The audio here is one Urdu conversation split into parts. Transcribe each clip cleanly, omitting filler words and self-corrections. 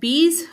20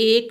1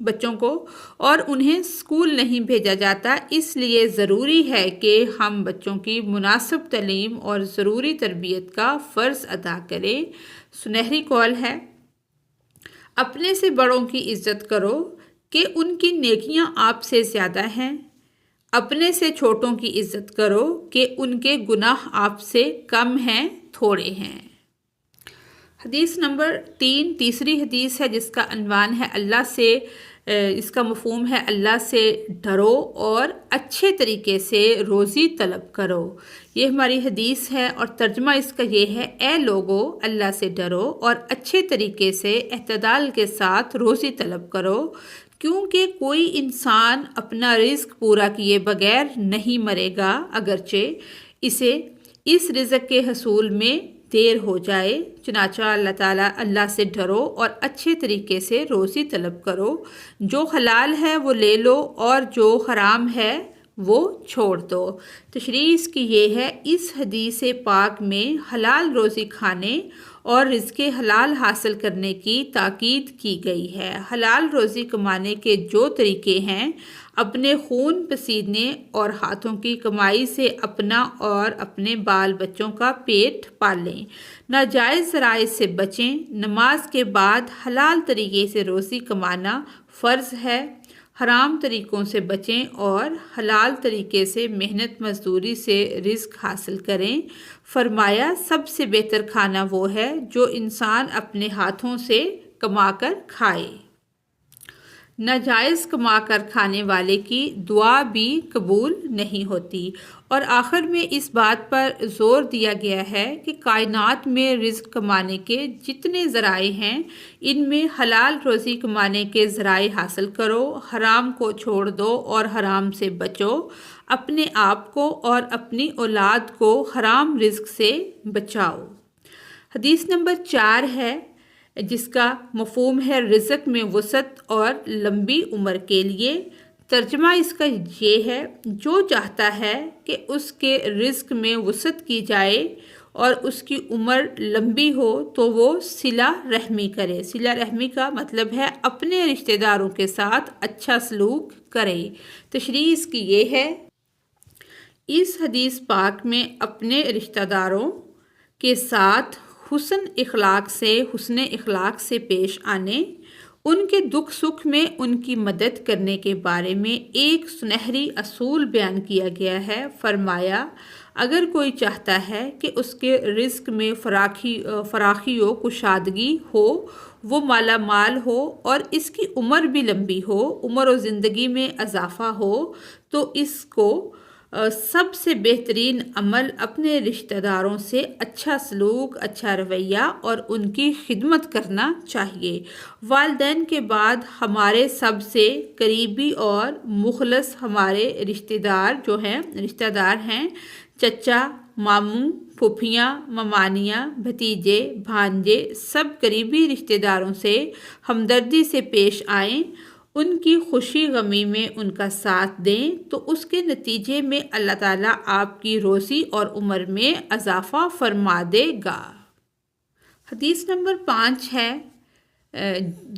بچوں کو اور انہیں اسکول نہیں بھیجا جاتا، اس لیے ضروری ہے کہ ہم بچوں کی مناسب تعلیم اور ضروری تربیت کا فرض ادا کریں۔ سنہری قول ہے، اپنے سے بڑوں کی عزت کرو کہ ان کی نیکیاں آپ سے زیادہ ہیں، اپنے سے چھوٹوں کی عزت کرو کہ ان کے گناہ آپ سے کم ہیں، تھوڑے ہیں۔ حدیث نمبر 3، تیسری حدیث ہے جس کا عنوان ہے اللہ سے، اس کا مفہوم ہے اللہ سے ڈرو اور اچھے طریقے سے روزی طلب کرو۔ یہ ہماری حدیث ہے اور ترجمہ اس کا یہ ہے، اے لوگو اللہ سے ڈرو اور اچھے طریقے سے اعتدال کے ساتھ روزی طلب کرو، کیونکہ کوئی انسان اپنا رزق پورا کیے بغیر نہیں مرے گا، اگرچہ اسے اس رزق کے حصول میں دیر ہو جائے۔ چنانچہ اللہ سے ڈرو اور اچھے طریقے سے روزی طلب کرو، جو حلال ہے وہ لے لو اور جو حرام ہے وہ چھوڑ دو۔ تشریح اس کی یہ ہے، اس حدیث پاک میں حلال روزی کھانے اور رزق حلال حاصل کرنے کی تاکید کی گئی ہے۔ حلال روزی کمانے کے جو طریقے ہیں، اپنے خون پسینے اور ہاتھوں کی کمائی سے اپنا اور اپنے بال بچوں کا پیٹ پالیں، ناجائز ذرائع سے بچیں، نماز کے بعد حلال طریقے سے روزی کمانا فرض ہے، حرام طریقوں سے بچیں اور حلال طریقے سے محنت مزدوری سے رزق حاصل کریں۔ فرمایا، سب سے بہتر کھانا وہ ہے جو انسان اپنے ہاتھوں سے کما کر کھائے۔ ناجائز کما کر کھانے والے کی دعا بھی قبول نہیں ہوتی۔ اور آخر میں اس بات پر زور دیا گیا ہے کہ کائنات میں رزق کمانے کے جتنے ذرائع ہیں، ان میں حلال روزی کمانے کے ذرائع حاصل کرو، حرام کو چھوڑ دو اور حرام سے بچو، اپنے آپ کو اور اپنی اولاد کو حرام رزق سے بچاؤ۔ حدیث نمبر 4 ہے جس کا مفہوم ہے رزق میں وسعت اور لمبی عمر کے لیے۔ ترجمہ اس کا یہ ہے، جو چاہتا ہے کہ اس کے رزق میں وسعت کی جائے اور اس کی عمر لمبی ہو تو وہ صلہ رحمی کرے۔ صلہ رحمی کا مطلب ہے اپنے رشتہ داروں کے ساتھ اچھا سلوک کرے۔ تشریح اس کی یہ ہے، اس حدیث پاک میں اپنے رشتہ داروں کے ساتھ حسن اخلاق سے پیش آنے، ان کے دکھ سکھ میں ان کی مدد کرنے کے بارے میں ایک سنہری اصول بیان کیا گیا ہے۔ فرمایا، اگر کوئی چاہتا ہے کہ اس کے رزق میں فراخی و کشادگی ہو، وہ مالا مال ہو اور اس کی عمر بھی لمبی ہو، عمر و زندگی میں اضافہ ہو، تو اس کو سب سے بہترین عمل اپنے رشتہ داروں سے اچھا سلوک، اچھا رویہ اور ان کی خدمت کرنا چاہیے۔ والدین کے بعد ہمارے سب سے قریبی اور مخلص ہمارے رشتہ دار ہیں چچا، ماموں، پھوپھیاں، ممانیاں، بھتیجے، بھانجے، سب قریبی رشتہ داروں سے ہمدردی سے پیش آئیں، ان کی خوشی غمی میں ان کا ساتھ دیں، تو اس کے نتیجے میں اللہ تعالیٰ آپ کی روزی اور عمر میں اضافہ فرما دے گا۔ حدیث نمبر 5 ہے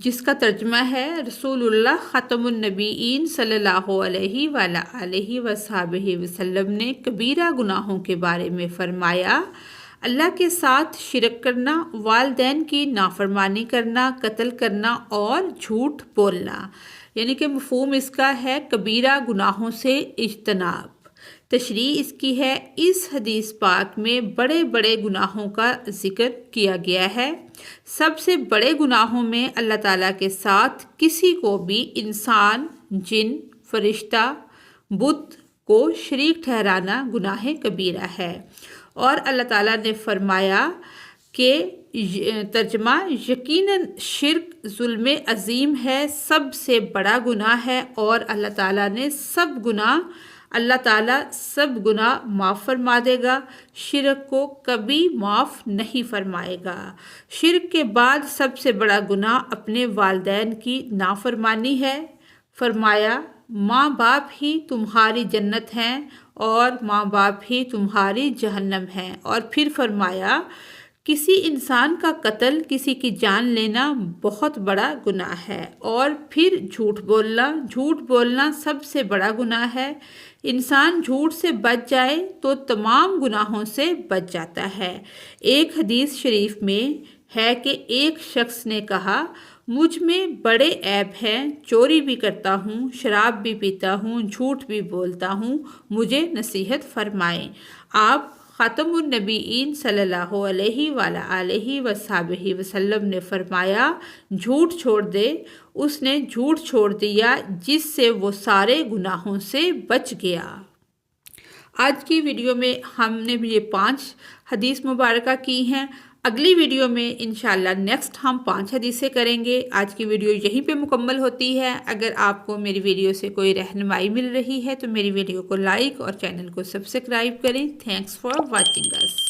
جس کا ترجمہ ہے، رسول اللہ خاتم النبیین صلی اللہ علیہ وآلہ وصحبہ وسلم نے کبیرہ گناہوں کے بارے میں فرمایا، اللہ کے ساتھ شرک کرنا، والدین کی نافرمانی کرنا، قتل کرنا اور جھوٹ بولنا۔ یعنی کہ مفہوم اس کا ہے کبیرہ گناہوں سے اجتناب۔ تشریح اس کی ہے، اس حدیث پاک میں بڑے بڑے گناہوں کا ذکر کیا گیا ہے۔ سب سے بڑے گناہوں میں اللہ تعالیٰ کے ساتھ کسی کو بھی انسان، جن، فرشتہ، بت کو شریک ٹھہرانا گناہ کبیرہ ہے۔ اور اللہ تعالیٰ نے فرمایا کہ ترجمہ، یقیناً شرک ظلم عظیم ہے، سب سے بڑا گناہ ہے، اور اللہ تعالیٰ سب گناہ معاف فرما دے گا، شرک کو کبھی معاف نہیں فرمائے گا۔ شرک کے بعد سب سے بڑا گناہ اپنے والدین کی نافرمانی ہے۔ فرمایا، ماں باپ ہی تمہاری جنت ہیں اور ماں باپ ہی تمہاری جہنم ہیں۔ اور پھر فرمایا کسی انسان کا قتل، کسی کی جان لینا بہت بڑا گناہ ہے، اور پھر جھوٹ بولنا سب سے بڑا گناہ ہے۔ انسان جھوٹ سے بچ جائے تو تمام گناہوں سے بچ جاتا ہے۔ ایک حدیث شریف میں ہے کہ ایک شخص نے کہا، مجھ میں بڑے عیب ہیں، چوری بھی کرتا ہوں، شراب بھی پیتا ہوں، جھوٹ بھی بولتا ہوں، مجھے نصیحت فرمائیں۔ آپ خاتم النبیین صلی اللہ علیہ وآلہ وصحبہ وسلم نے فرمایا، جھوٹ چھوڑ دے۔ اس نے جھوٹ چھوڑ دیا جس سے وہ سارے گناہوں سے بچ گیا۔ آج کی ویڈیو میں ہم نے یہ 5 حدیث مبارکہ کی ہیں۔ اگلی ویڈیو میں انشاءاللہ نیکسٹ ہم 5 حدیثیں کریں گے۔ آج کی ویڈیو یہیں پہ مکمل ہوتی ہے۔ اگر آپ کو میری ویڈیو سے کوئی رہنمائی مل رہی ہے تو میری ویڈیو کو لائک اور چینل کو سبسکرائب کریں۔ Thanks for watching us.